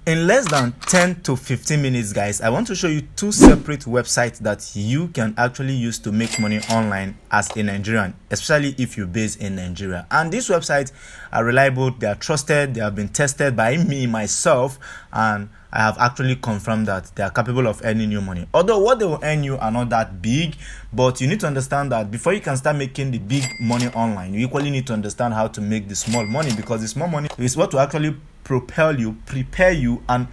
In less than 10 to 15 minutes, guys, I want to show you two separate websites that you can actually use to make money online as a Nigerian, especially if you're based in Nigeria. And these websites are reliable, they are trusted, they have been tested by me myself, and I have actually confirmed that they are capable of earning you money. Although what they will earn you are not that big, but you need to understand that before you can start making the big money online, you equally need to understand how to make the small money, because the small money is what will actually propel you, prepare you, and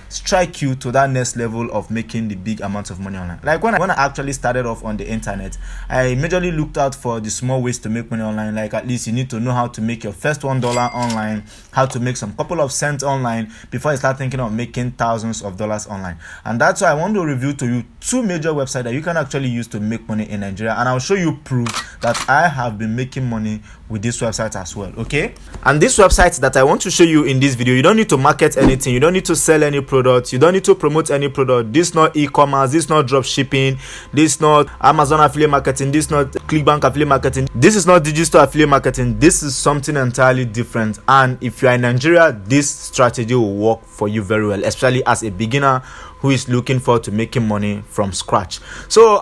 strike you to that next level of making the big amounts of money online. Like when I actually started off on the internet, I majorly looked out for the small ways to make money online. Like at least you need to know how to make your first $1 online, how to make some couple of cents online before you start thinking of making thousands of dollars online. And that's why I want to review to you two major websites that you can actually use to make money in Nigeria, and I'll show you proof that I have been making money with this website as well. Okay, and this website that I want to show you in this video, you don't need to market anything, you don't need to sell any product, you don't need to promote any product. This is not e-commerce, this is not drop shipping, this is not Amazon affiliate marketing, this is not ClickBank affiliate marketing, this is not digital affiliate marketing. This is something entirely different, and if you are in Nigeria, this strategy will work for you very well, especially as a beginner who is looking forward to making money from scratch. So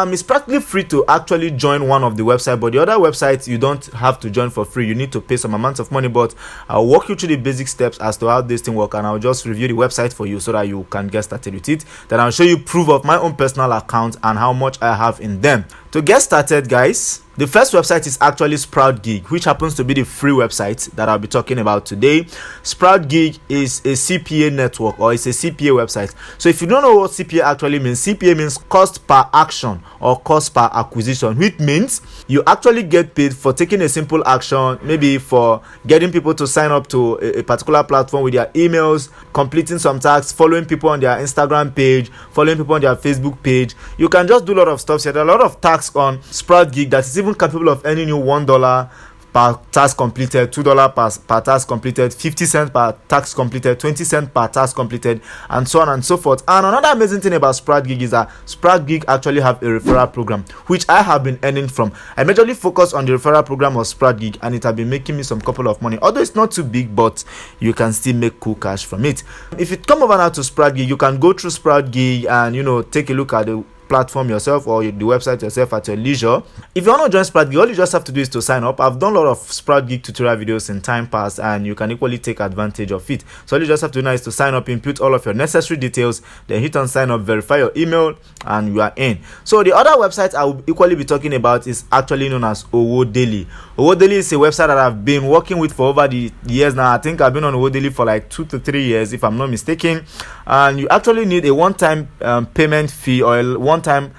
it's practically free to actually join one of the websites, but the other websites you don't have to join for free. You need to pay some amount of money, but I'll walk you through the basic steps as to how this thing works, and I'll just review the website for you so that you can get started with it. Then I'll show you proof of my own personal account and how much I have in them. To get started, guys, the first website is actually SproutGigs, which happens to be the free website that I'll be talking about today. SproutGigs is a CPA network, or it's a CPA website. So if you don't know what CPA actually means, CPA means cost per action or cost per acquisition, which means you actually get paid for taking a simple action, maybe for getting people to sign up to a particular platform with their emails, completing some tasks, following people on their Instagram page, following people on their Facebook page. You can just do a lot of stuff. So there are a lot of tasks on SproutGigs that is even capable of earning you $1 per task completed, $2 per task completed, 50 cents per task completed, 20 cents per task completed, and so on and so forth. And another amazing thing about SproutGigs is that SproutGigs actually have a referral program, which I have been earning from. I majorly focus on the referral program of SproutGigs, and it has been making me some couple of money. Although it's not too big, but you can still make cool cash from it. If you come over now to SproutGigs, you can go through SproutGigs and take a look at the platform yourself or the website yourself at your leisure. If you want to join SproutGigs, all you just have to do is to sign up. I've done a lot of SproutGigs tutorial videos in time past, and you can equally take advantage of it. So all you just have to do now is to sign up, input all of your necessary details, then hit on sign up, verify your email, and you are in. So the other website I will equally be talking about is actually known as ODaily. ODaily is a website that I've been working with for over the years now. I think I've been on ODaily for like 2 to 3 years, if I'm not mistaken. And you actually need a one-time payment fee, or a one-time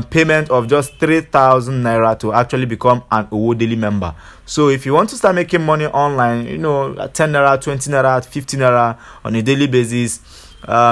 payment of just 3,000 Naira to actually become an ODaily member. So if you want to start making money online, 10 Naira, 20 Naira, 50 Naira on a daily basis,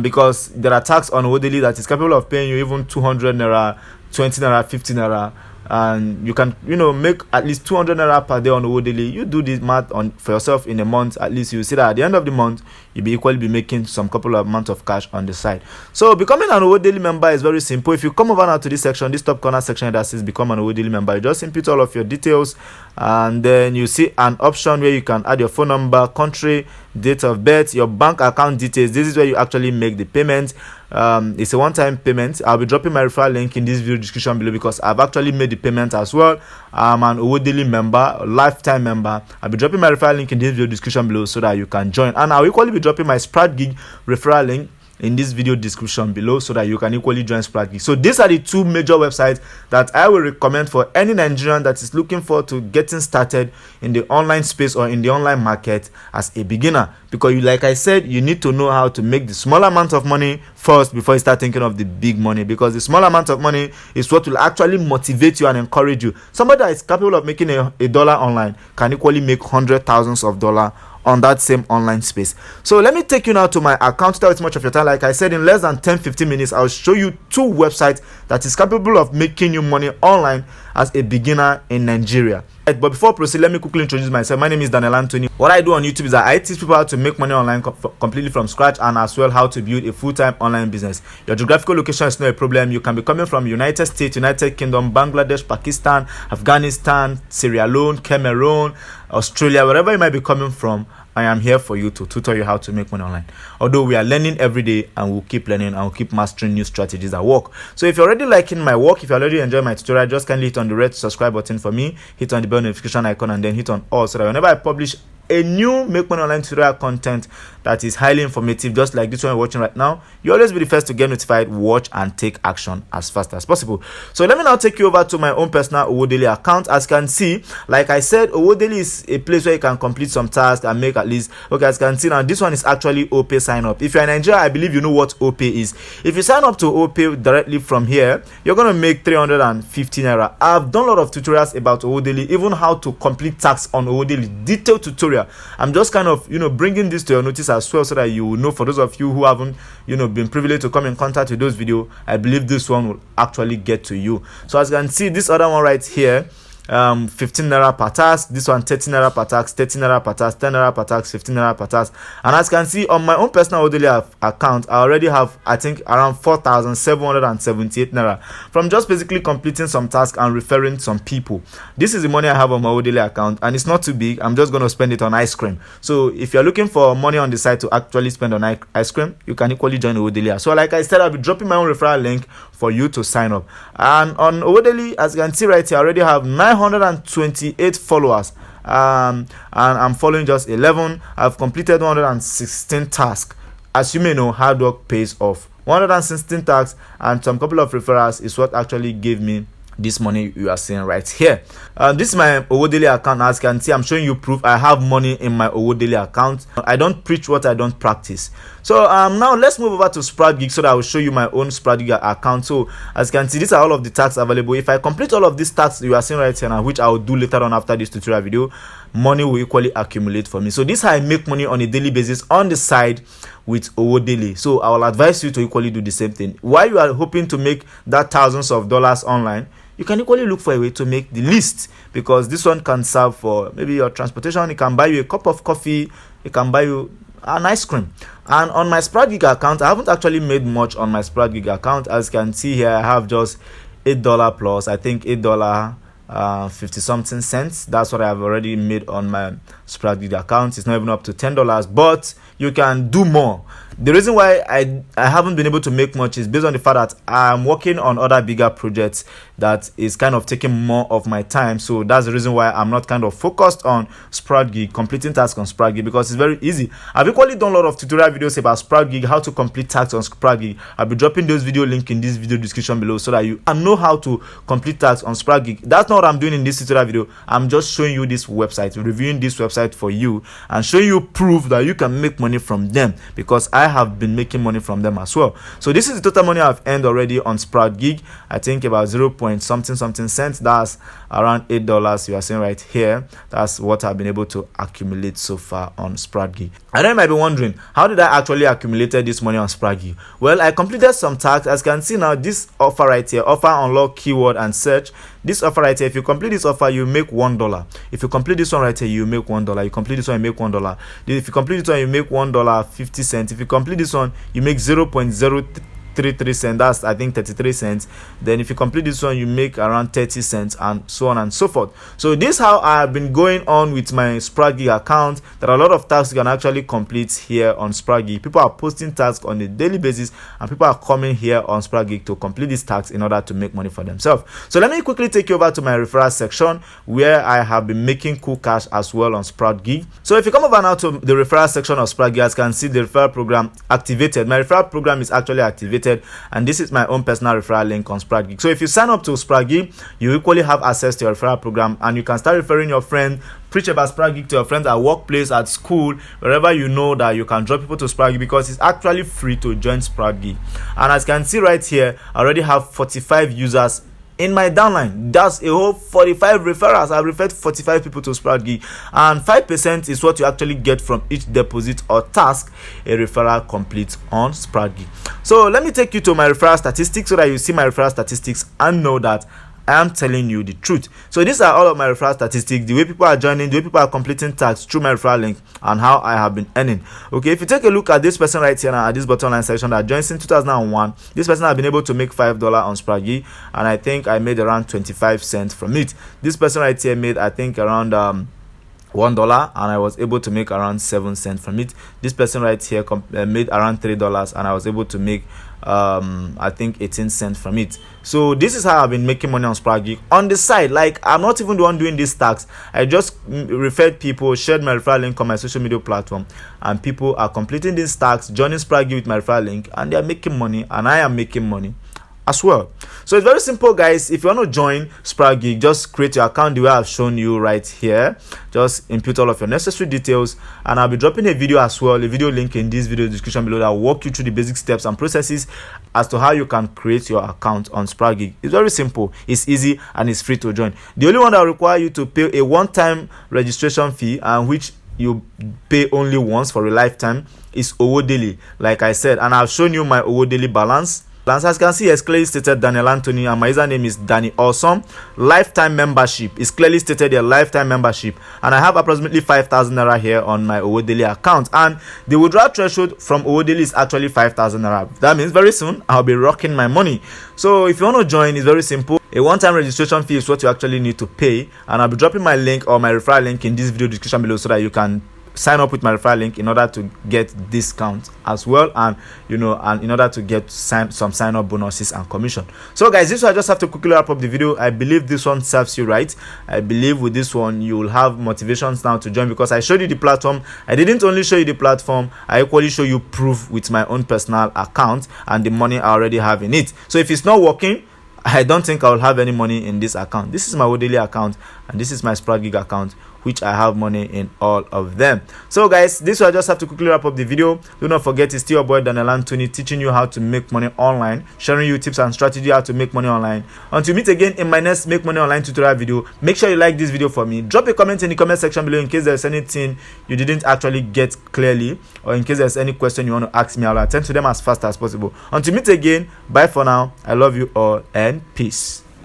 because there are tax on ODaily that is capable of paying you even 200 Naira, 20 Naira, 50 Naira, and you can make at least 200 Naira per day on ODaily. You do this math for yourself in a month, at least you see that at the end of the month you'll be equally be making some couple of amount of cash on the side. So becoming an ODaily member is very simple. If you come over now to this section, this top corner section that says become an ODaily member, you just input all of your details, and then you see an option where you can add your phone number, country, date of birth, your bank account details. This is where you actually make the payment. It's a one-time payment. I'll be dropping my referral link in this video description below, because I've actually made the payment as well. I'm an ODaily member, a lifetime member. I'll be dropping my referral link in this video description below so that you can join, and I'll equally be dropping my SproutGigs referral link in this video description below so that you can equally join SproutGigs. So these are the two major websites that I will recommend for any Nigerian that is looking forward to getting started in the online space or in the online market as a beginner, because like I said, you need to know how to make the small amount of money first before you start thinking of the big money, because the small amount of money is what will actually motivate you and encourage you. Somebody that is capable of making a dollar online can equally make hundred thousands of dollars on that same online space. So let me take you now to my account without much of your time. Like I said, in less than 10-15 minutes I'll show you two websites that is capable of making you money online as a beginner in Nigeria. But before I proceed, let me quickly introduce myself. My name is Daniel Anthony. What I do on YouTube is that I teach people how to make money online completely from scratch, and as well how to build a full-time online business. Your geographical location is not a problem. You can be coming from United States, United Kingdom, Bangladesh, Pakistan, Afghanistan, Sierra Leone, Cameroon, Australia, wherever you might be coming from. I am here for you to tutor you how to make money online. Although we are learning every day, and we'll keep learning and we'll keep mastering new strategies at work. So if you're already liking my work, if you already enjoy my tutorial, just kindly hit on the red subscribe button for me, hit on the bell notification icon, and then hit on all, so that whenever I publish a new make money online tutorial content that is highly informative, just like this one you're watching right now, you always be the first to get notified, watch, and take action as fast as possible. So let me now take you over to my own personal ODaily account. As you can see, like I said, ODaily is a place where you can complete some tasks and make at least, okay, as you can see now, this one is actually OPay sign up. If you're in Nigeria, I believe you know what OPay is. If you sign up to OPay directly from here, you're going to make 350 Naira. I've done a lot of tutorials about ODaily, even how to complete tasks on ODaily, detailed tutorial. I'm just kind of, bringing this to your notice as well, so that you will know. For those of you who haven't, been privileged to come in contact with those videos, I believe this one will actually get to you. So as you can see, this other one right here, 15 Naira per task, this one 13 Naira per task, 13 Naira per task, 10 Naira per task, 15 Naira per task. And as you can see on my own personal ODaily account, I already have, I think, around 4,778 Naira from just basically completing some tasks and referring some people. This is the money I have on my ODaily account, and it's not too big. I'm just going to spend it on ice cream. So if you're looking for money on the side to actually spend on ice cream, you can equally join ODaily. So like I said, I'll be dropping my own referral link for you to sign up. And on ODaily, as you can see right here, I already have 928 followers, and I'm following just 11. I've completed 116 tasks. As you may know, hard work pays off. 116 tasks and some couple of referrals is what actually gave me this money you are seeing right here. This is my ODaily account. As you can see, I'm showing you proof I have money in my ODaily account. I don't preach what I don't practice. So now let's move over to SproutGigs, so that I will show you my own SproutGigs account. So as you can see, these are all of the tasks available. If I complete all of these tasks you are seeing right here now, which I will do later on after this tutorial video, money will equally accumulate for me. So this is how I make money on a daily basis on the side with ODaily. So I will advise you to equally do the same thing. While you are hoping to make that thousands of dollars online, you can equally look for a way to make the least, because this one can serve for maybe your transportation. It can buy you a cup of coffee, it can buy you an ice cream. And on my SproutGigs account, I haven't actually made much on my SproutGigs account. As you can see here, I have just $8 plus, I think $8 50 something cents. That's what I have already made on my SproutGigs account. It's not even up to $10, but you can do more. The reason why I haven't been able to make much is based on the fact that I'm working on other bigger projects that is kind of taking more of my time. So that's the reason why I'm not kind of focused on SproutGigs, completing tasks on SproutGigs, because it's very easy. I've equally done a lot of tutorial videos about SproutGigs, how to complete tasks on SproutGigs. I'll be dropping those video link in this video description below, so that you know how to complete tasks on SproutGigs. That's not what I'm doing in this tutorial video. I'm just showing you this website, reviewing this website for you, and showing you proof that you can make money from them, because I have been making money from them as well. So this is the total money I've earned already on SproutGigs. I think about 0. something cents. That's around $8 you are seeing right here. That's what I've been able to accumulate so far on SproutGigs. And then you might be wondering, how did I actually accumulate this money on SproutGigs? Well, I completed some tasks. As you can see now, this offer right here, offer unlock keyword and search. This offer right here, if you complete this offer, you make $1. If you complete this one right here, you make $1. You complete this one, you make $1. If you complete this one, you make $1.50. If you complete this one, you make 0.033 cents. That's, I think, 33 cents. Then if you complete this one, you make around 30 cents, and so on and so forth. So this is how I've been going on with my SproutGigs account. There are a lot of tasks you can actually complete here on SproutGigs. People are posting tasks on a daily basis, and people are coming here on SproutGigs to complete these tasks in order to make money for themselves. So let me quickly take you over to my referral section, where I have been making cool cash as well on SproutGigs. So if you come over now to the referral section of SproutGigs, as you can see the referral program activated. My referral program is actually activated, and this is my own personal referral link on SproutGigs. So if you sign up to SproutGigs, you equally have access to your referral program, and you can start referring your friends. Preach about SproutGigs to your friends at workplace, at school, wherever you know that you can draw people to SproutGigs, because it's actually free to join SproutGigs. And as you can see right here, I already have 45 users in my downline. That's a whole 45 referrals. I've referred 45 people to SproutGigs, and 5% is what you actually get from each deposit or task a referral completes on SproutGigs. So let me take you to my referral statistics, so that you see my referral statistics and know that I am telling you the truth. So these are all of my referral statistics, the way people are joining, the way people are completing tasks through my referral link, and how I have been earning. Okay, if you take a look at this person right here now, at this bottom line section, that joined in 2001, this person has been able to make $5 on SproutGigs, and I think I made around 25 cents from it. This person right here made, I think, around $1 and I was able to make around 7 cents from it. This person right here made around $3 and I was able to make I think 18 cents from it. So this is how I've been making money on SproutGigs on the side. Like, I'm not even the one doing these tags. I just referred people, shared my referral link on my social media platform, and people are completing these tags, joining SproutGigs with my referral link, and they are making money, and I am making money as well. So it's very simple, guys. If you want to join SproutGigs, just create your account the way I've shown you right here. Just input all of your necessary details, and I'll be dropping a video as well, a video link in this video description below that will walk you through the basic steps and processes as to how you can create your account on SproutGigs. It's very simple, it's easy, and it's free to join. The only one that will require you to pay a one-time registration fee, and which you pay only once for a lifetime, is ODaily, like I said. And I've shown you my ODaily balance. As you can see, it's clearly stated Daniel Anthony, and my username is Danny Awesome. Lifetime membership is clearly stated here, lifetime membership, and I have approximately 5,000 Naira here on my ODaily account, and the withdrawal threshold from ODaily is actually 5,000 Naira. That means very soon I'll be rocking my money. So if you want to join, it's very simple. A one-time registration fee is what you actually need to pay, and I'll be dropping my link or my referral link in this video description below so that you can sign up with my referral link in order to get discount as well, and and in order to get some sign up bonuses and commission. So guys, this one I just have to quickly wrap up the video. I believe this one serves you right. I believe with this one you will have motivations now to join, because I showed you the platform. I didn't only show you the platform, I equally show you proof with my own personal account and the money I already have in it. So if it's not working, I don't think I will have any money in this account. This is my ODaily account, and this is my SproutGigs account, which I have money in all of them. So guys, this will I just have to quickly wrap up the video. Do not forget, it's still your boy Daniel Anthony, teaching you how to make money online, sharing you tips and strategy how to make money online. Until we meet again in my next Make Money Online tutorial video, make sure you like this video for me. Drop a comment in the comment section below in case there's anything you didn't actually get clearly, or in case there's any question you want to ask me. I'll attend to them as fast as possible. Until we meet again, bye for now. I love you all, and peace.